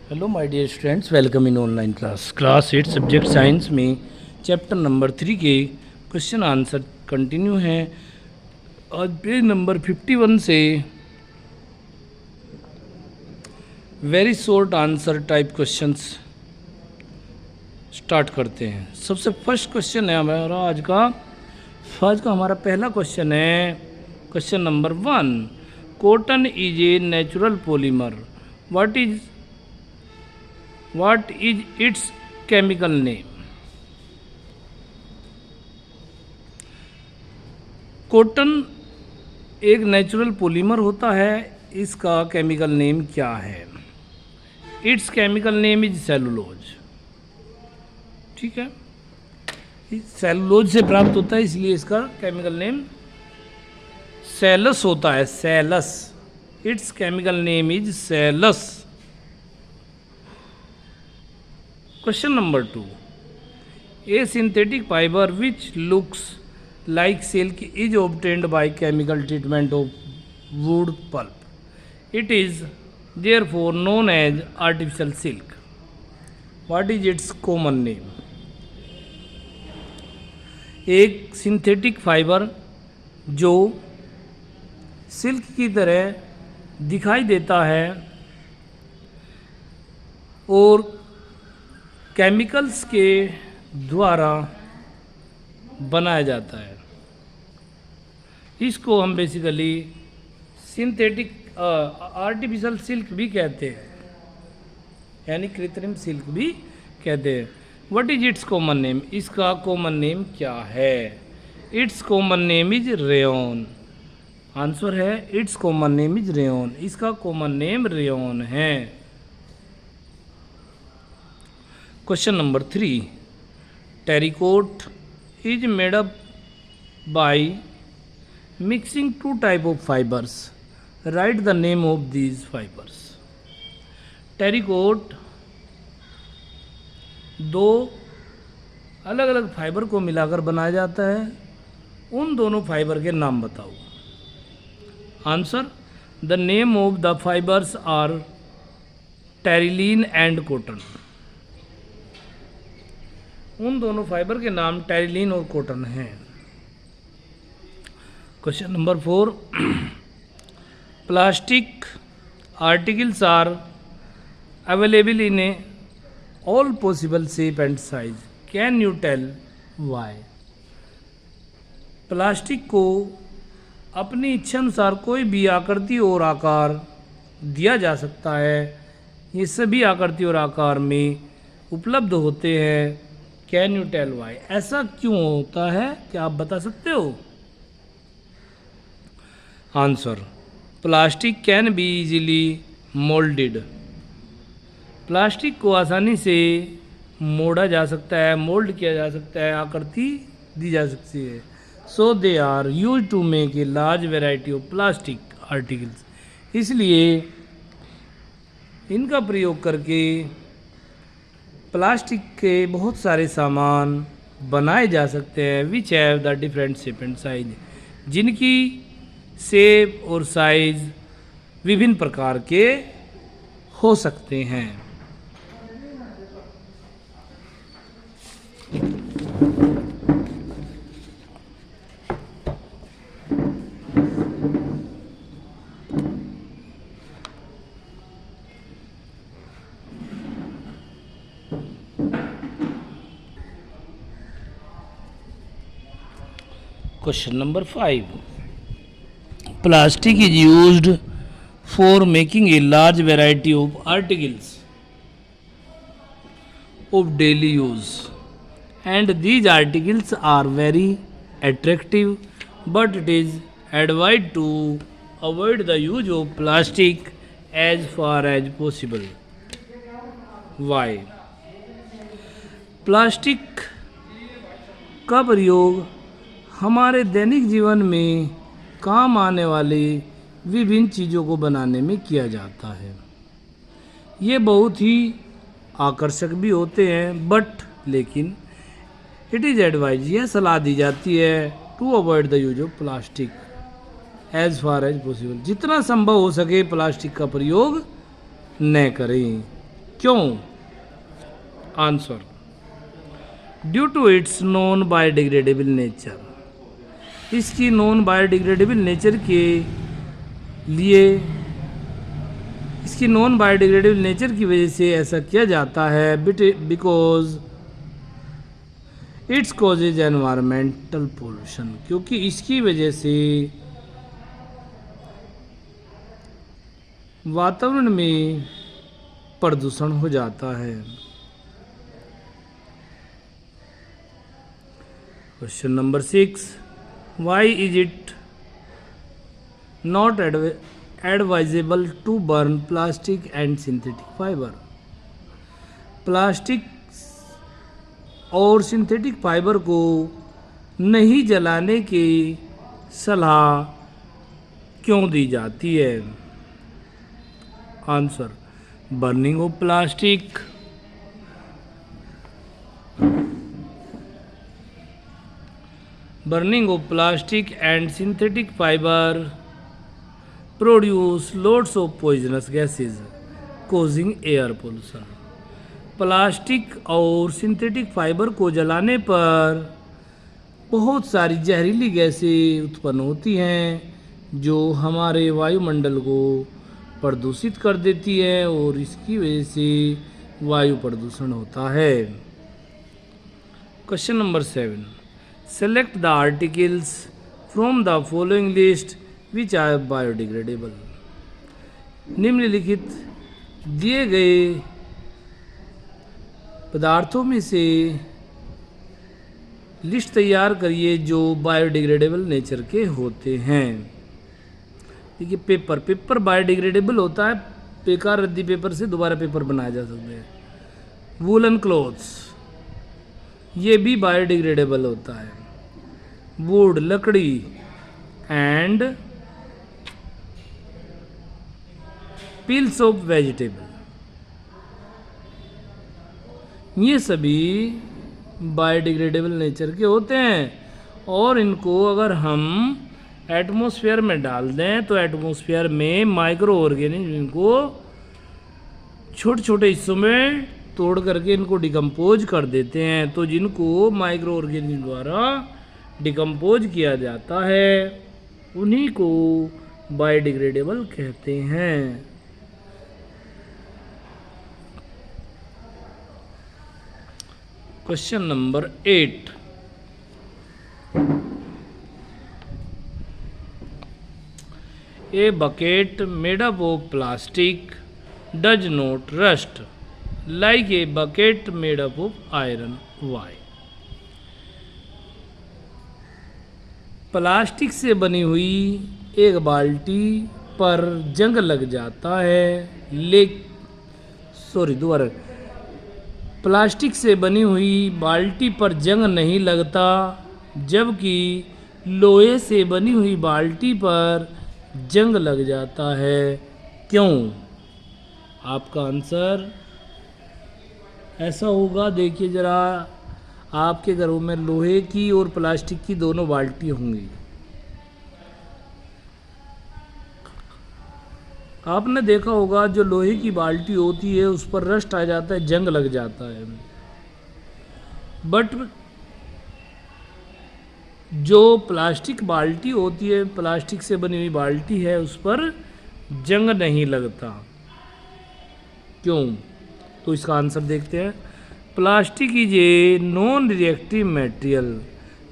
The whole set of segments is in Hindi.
Hello my dear students, welcome in online class 8 subject science में चैप्टर नंबर 3 के क्वेश्चन आंसर कंटिन्यू हैं। आज पेज नंबर 51 से very short answer type questions start करते हैं। सबसे फर्स्ट क्वेश्चन है हमारा आज का हमारा पहला क्वेश्चन है question number 1। Cotton is a natural polymer, What is its chemical name? Cotton एक नेचुरल पॉलीमर होता है, इसका केमिकल नेम क्या है? It's chemical name is cellulose. ठीक है, सेलुलोज से प्राप्त होता है, इसलिए इसका केमिकल नेम सेलस होता है, cells. It's chemical name is cells. Question number 2. A synthetic fiber which looks like silk is obtained by chemical treatment of wood pulp. It is therefore known as artificial silk. What is its common name? एक सिंथेटिक फाइबर जो सिल्क की तरह दिखाई देता है और केमिकल्स के द्वारा बनाया जाता है, इसको हम बेसिकली सिंथेटिक आर्टिफिशियल सिल्क भी कहते हैं, यानी कृत्रिम सिल्क भी कहते हैं। What is its common name? इसका कॉमन नेम क्या है? Its common name is rayon. Answer है its common name is rayon. इसका कॉमन नेम रेयन है। Question number 3. Terracotta is made up by mixing two type of fibers. Write the name of these fibers. Terracotta दो अलग अलग फाइबर को मिलाकर बनाया जाता है, उन दोनों फाइबर के नाम बताओ। Answer, the name of the fibres are terylene and cotton. उन दोनों फाइबर के नाम टेरिलीन और कॉटन हैं। Question number 4। Plastic articles are available in a all possible shape and size. Can you tell why? Plastic को अपनी इच्छा अनुसार कोई भी आकृति और आकार दिया जा सकता है। ये सभी आकृति और आकार में उपलब्ध होते हैं। Can you tell why? ऐसा क्यों होता है, क्या आप बता सकते हो? Answer, plastic can be easily moulded. Plastic को आसानी से मोड़ा जा सकता है, मोल्ड किया जा सकता है, आकृति दी जा सकती है। So they are use to make a large variety of plastic articles. इसलिए इनका प्रयोग करके प्लास्टिक के बहुत सारे सामान बनाए जा सकते हैं। Which have the different shape and size, जिनकी शेप और साइज विभिन्न प्रकार के हो सकते हैं। Question number 5. Plastic is used for making a large variety of articles of daily use, and these articles are very attractive, but it is advised to avoid the use of plastic as far as possible. Why? Plastic का प्रयोग हमारे दैनिक जीवन में काम आने वाली विभिन्न चीज़ों को बनाने में किया जाता है। ये बहुत ही आकर्षक भी होते हैं, लेकिन इट इज़ एडवाइज, यह सलाह दी जाती है to avoid the use of plastic as far as possible, जितना संभव हो सके प्लास्टिक का प्रयोग न करें। क्यों? Answer, due to its non biodegradable nature. इसकी नॉन बायोडिग्रेडेबल नेचर के लिए, इसकी नॉन बायोडिग्रेडेबल नेचर की वजह से ऐसा किया जाता है, because its causes environmental pollution, क्योंकि इसकी वजह से वातावरण में प्रदूषण हो जाता है। Question number 6, why is it not advisable to burn plastic and synthetic fibre? Plastic और सिंथेटिक फाइबर को नहीं जलाने की सलाह क्यों दी जाती है? Answer, burning of plastic and synthetic fibre produce loads of poisonous gases causing air pollution. Plastic और सिंथेटिक फाइबर को जलाने पर बहुत सारी जहरीली गैसें उत्पन्न होती हैं जो हमारे वायुमंडल को प्रदूषित कर देती है और इसकी वजह से वायु प्रदूषण होता है। Question number 7, select the articles from the following list which are biodegradable. निम्नलिखित दिए गए पदार्थों में से लिस्ट तैयार करिए जो बायोडिग्रेडेबल नेचर के होते हैं। देखिए, पेपर बायोडिग्रेडेबल होता है, बेकार रद्दी पेपर से दोबारा पेपर बनाए जा सकते हैं। वूलन क्लॉथ्स, ये भी बायोडिग्रेडेबल होता है। वुड, लकड़ी एंड पील्स ऑफ वेजिटेबल, ये सभी बायोडिग्रेडेबल नेचर के होते हैं और इनको अगर हम एटमॉस्फेयर में डाल दें तो एटमॉस्फेयर में माइक्रो ऑर्गेनिज्म इनको छोटे छोटे हिस्सों में तोड़ करके इनको डिकम्पोज कर देते हैं। तो जिनको माइक्रो ऑर्गेनिज्म द्वारा डिकम्पोज किया जाता है उन्हीं को बायोडिग्रेडेबल कहते हैं। Question number 8, a bucket made up of plastic does not rust like a bucket made up of iron, why? Plastic से बनी हुई एक बाल्टी पर जंग लग जाता है, दोबारा, प्लास्टिक से बनी हुई बाल्टी पर जंग नहीं लगता, जबकि लोहे से बनी हुई बाल्टी पर जंग लग जाता है, क्यों? आपका आंसर ऐसा होगा, देखिए ज़रा, आपके घरों में लोहे की और प्लास्टिक की दोनों बाल्टी होंगी। आपने देखा होगा जो लोहे की बाल्टी होती है उस पर रस्ट आ जाता है, जंग लग जाता है, बट जो प्लास्टिक बाल्टी होती है, प्लास्टिक से बनी हुई बाल्टी है, उस पर जंग नहीं लगता, क्यों? तो इसका आंसर देखते हैं। Plastic is a non reactive material,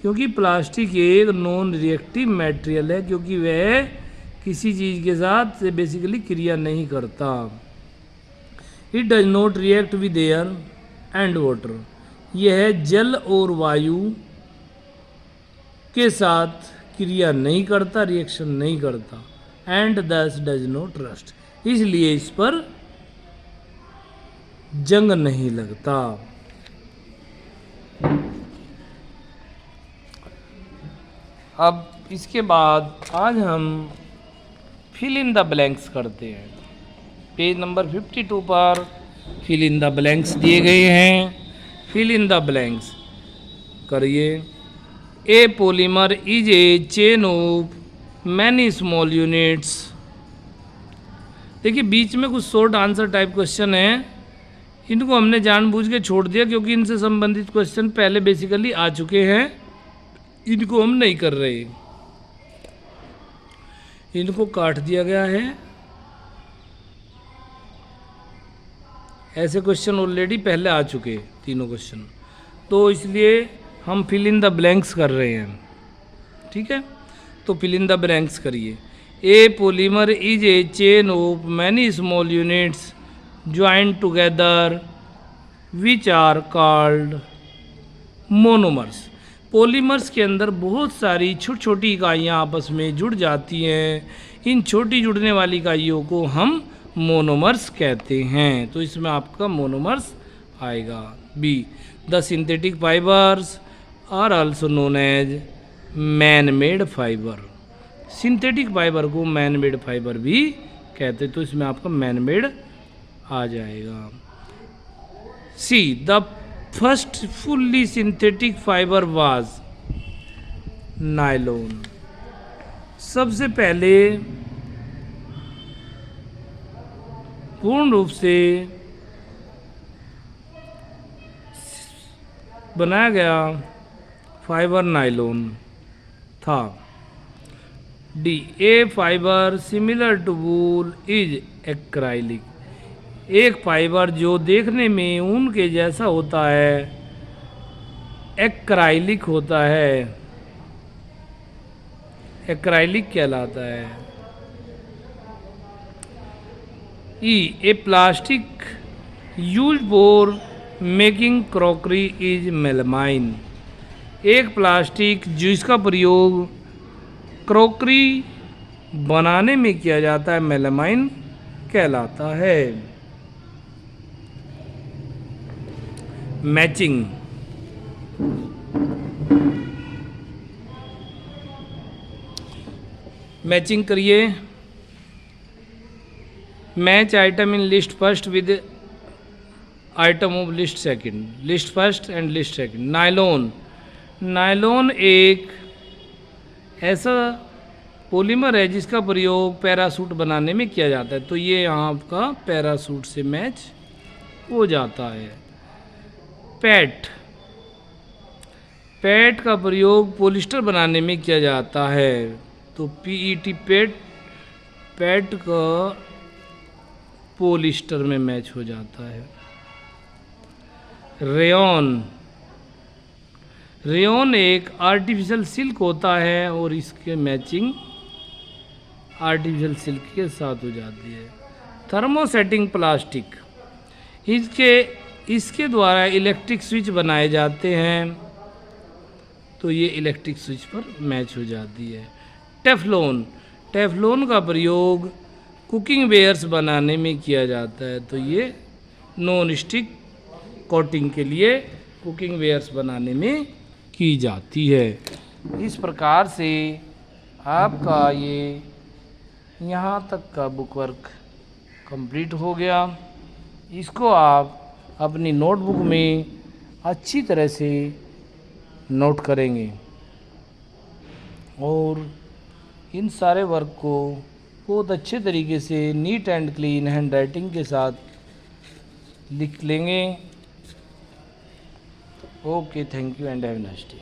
क्योंकि प्लास्टिक एक नॉन रिएक्टिव मटेरियल है, क्योंकि वह किसी चीज़ के साथ से बेसिकली क्रिया नहीं करता। It does not react with air and water, यह जल और वायु के साथ क्रिया नहीं करता, रिएक्शन नहीं करता, एंड दस डज नॉट रस्ट, इसलिए इस पर जंग नहीं लगता। अब इसके बाद आज हम फिल इन द ब्लैंक्स करते हैं। पेज नंबर 52 पर फिल इन द ब्लैंक्स दिए गए हैं। फिल इन द ब्लैंक्स करिए। A polymer is a chain of many small units. देखिए बीच में कुछ शॉर्ट आंसर टाइप क्वेश्चन है। इनको हमने जानबूझ के छोड़ दिया क्योंकि इनसे संबंधित क्वेश्चन पहले बेसिकली आ चुके हैं, इनको हम नहीं कर रहे, इनको काट दिया गया है। ऐसे क्वेश्चन ऑलरेडी पहले आ चुके तीनों क्वेश्चन, तो इसलिए हम फिल इन द ब्लैंक्स कर रहे हैं। ठीक है, तो फिल इन द ब्लैंक्स करिए। A polymer is a chain of many small units joint together which are called monomers. Polymers के अंदर बहुत सारी छोटी छोटी इकाइयाँ आपस में जुड़ जाती हैं, इन छोटी जुड़ने वाली इकाइयों को हम मोनोमर्स कहते हैं। तो इसमें आपका मोनोमर्स आएगा। B, the synthetic fibres are also known as man made fibre. Synthetic fibre को मैन मेड फाइबर भी कहते, तो इसमें आपका मैन मेड आ जाएगा। C, the first fully synthetic fibre was nylon. सबसे पहले पूर्ण रूप से बनाया गया फाइबर नायलॉन था। D, a fibre similar to wool is acrylic. एक फाइबर जो देखने में ऊन के जैसा होता है एक्राइलिक होता है, एक्राइलिक कहलाता है। E, a plastic use for making crockery is melamine. एक प्लास्टिक जिसका प्रयोग क्रॉकरी बनाने में किया जाता है मेलामाइन कहलाता है। मैचिंग, मैचिंग करिए। Match item in list first with item of list second, list first and list second. Nylon, nylon एक ऐसा पॉलीमर है जिसका प्रयोग पैरासूट बनाने में किया जाता है, तो ये यहाँ आपका पैरासूट से मैच हो जाता है। पैट, पैट का प्रयोग पॉलिस्टर बनाने में किया जाता है, तो पीईटी पैट, पैट का पॉलिस्टर में मैच हो जाता है। रेयॉन, रेयॉन एक आर्टिफिशियल सिल्क होता है और इसके मैचिंग आर्टिफिशियल सिल्क के साथ हो जाती है। थर्मोसेटिंग प्लास्टिक, इसके द्वारा इलेक्ट्रिक स्विच बनाए जाते हैं, तो ये इलेक्ट्रिक स्विच पर मैच हो जाती है। टेफ्लॉन, टेफ्लॉन का प्रयोग कुकिंग वेयर्स बनाने में किया जाता है, तो ये नॉन स्टिक कोटिंग के लिए कुकिंग वेयर्स बनाने में की जाती है। इस प्रकार से आपका ये यहाँ तक का बुक वर्क कंप्लीट हो गया। इसको आप अपनी नोटबुक में अच्छी तरह से नोट करेंगे और इन सारे वर्क को बहुत अच्छे तरीके से neat and clean hand writing के साथ लिख लेंगे। Okay, thank you and have a nice day.